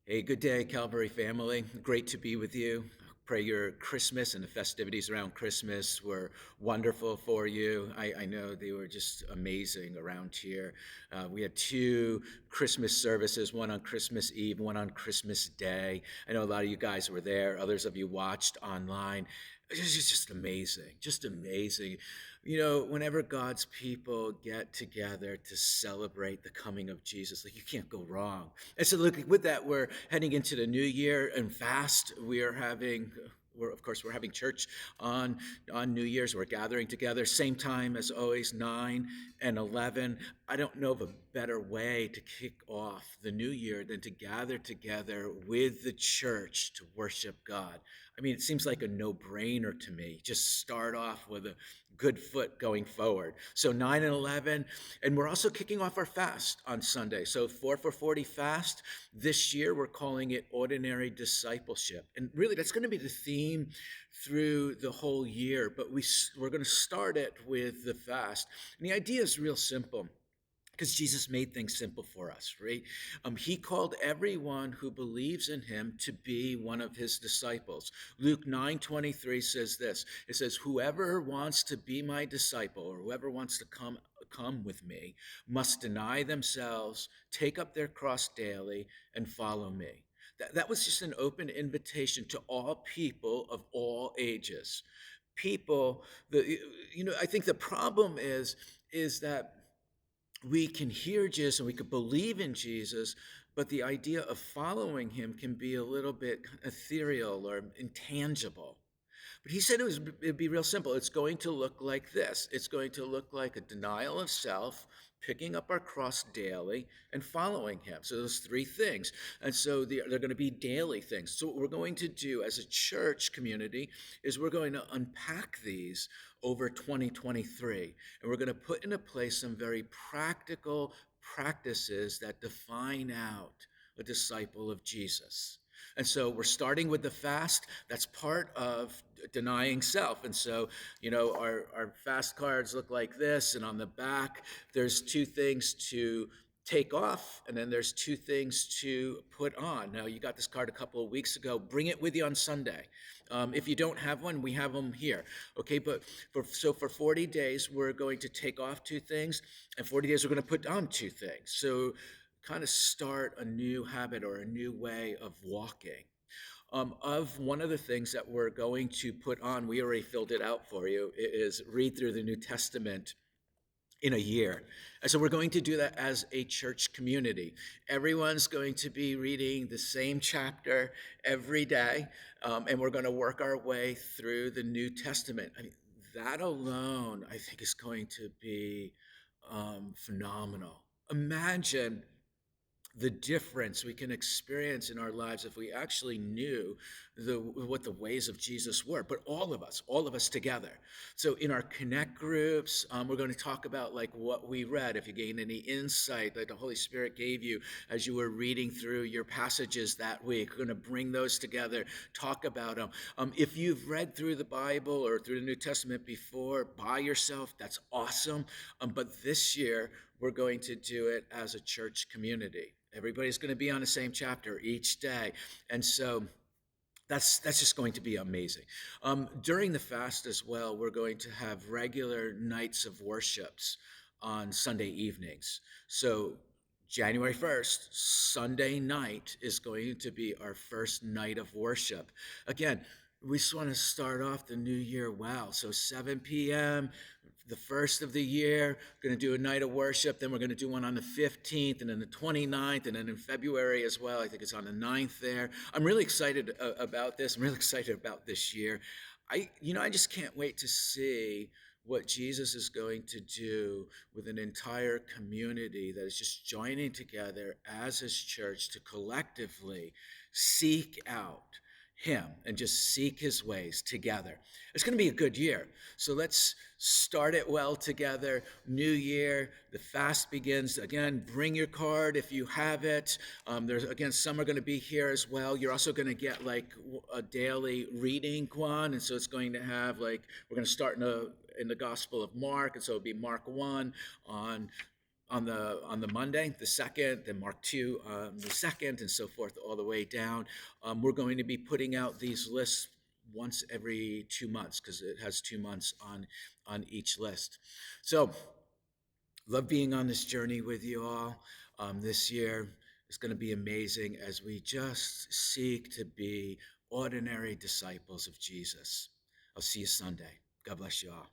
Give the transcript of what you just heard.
Hey, good day, Calvary family. Great to be with you. Pray your Christmas and the festivities around Christmas were wonderful for you. I know they were just amazing around here. We had two Christmas services, one on Christmas Eve, one on Christmas Day. I know a lot of you guys were there. Others of you watched online. It was just amazing, just amazing. Whenever God's people get together to celebrate the coming of Jesus, like you can't go wrong. And so, look, with that, we're heading into the new year and fast. We're having church on New Year's. We're gathering together, same time as always, 9 and 11. I don't know of a better way to kick off the new year than to gather together with the church to worship God. I mean, it seems like a no-brainer to me. Just start off with a good foot going forward. So 9 and 11, and we're also kicking off our fast on Sunday. So 4 for 40 fast. This year, we're calling it Ordinary Discipleship. And really, that's going to be the theme through the whole year, but we're going to start it with the fast. And the idea is real simple, because Jesus made things simple for us, right? He called everyone who believes in him to be one of his disciples. Luke 9:23 says this. It says, whoever wants to be my disciple, or whoever wants to come with me, must deny themselves, take up their cross daily, and follow me. That was just an open invitation to all people of all ages. People, I think the problem is that we can hear Jesus and we could believe in Jesus, but the idea of following him can be a little bit ethereal or intangible. But he said it'd be real simple. It's going to look like this. It's going to look like a denial of self, picking up our cross daily, and following him. So those three things. And so they're going to be daily things. So what we're going to do as a church community is we're going to unpack these over 2023. And we're going to put into place some very practical practices that define out a disciple of Jesus. And so we're starting with the fast. That's part of denying self. And so, our fast cards look like this. And on the back, there's two things to take off, and then there's two things to put on. Now, you got this card a couple of weeks ago. Bring it with you on Sunday. If you don't have one, we have them here. Okay, but for 40 days, we're going to take off two things, and 40 days, we're going to put on two things. So kind of start a new habit or a new way of walking. Of one of the things that we're going to put on, we already filled it out for you, is read through the New Testament in a year. And so we're going to do that as a church community. Everyone's going to be reading the same chapter every day, and we're going to work our way through the New Testament. I mean, that alone, I think, is going to be phenomenal. Imagine the difference we can experience in our lives if we actually knew what the ways of Jesus were, but all of us together. So in our connect groups, we're going to talk about like what we read, if you gained any insight that the Holy Spirit gave you as you were reading through your passages that week. We're going to bring those together, talk about them. If you've read through the Bible or through the New Testament before by yourself, that's awesome. But this year, we're going to do it as a church community. Everybody's going to be on the same chapter each day. And so that's just going to be amazing. During the fast as well, we're going to have regular nights of worships on Sunday evenings. So January 1st, Sunday night, is going to be our first night of worship. Again, we just want to start off the new year well. So 7 p.m., the first of the year, we're going to do a night of worship. Then we're going to do one on the 15th and then the 29th, and then in February as well. I think it's on the 9th there. I'm really excited about this. I'm really excited about this year. I just can't wait to see what Jesus is going to do with an entire community that is just joining together as his church to collectively seek out him and just seek his ways together. It's going to be a good year. So let's start it well together. New year, the fast begins. Again, bring your card if you have it. Some are going to be here as well. You're also going to get like a daily reading one. And so it's going to have we're going to start in the Gospel of Mark. And so it'll be Mark 1 on on the Monday, the second, then Mark 2, the second, and so forth, all the way down. We're going to be putting out these lists once every 2 months because it has 2 months on each list. So love being on this journey with you all. This year is going to be amazing as we just seek to be ordinary disciples of Jesus. I'll see you Sunday. God bless you all.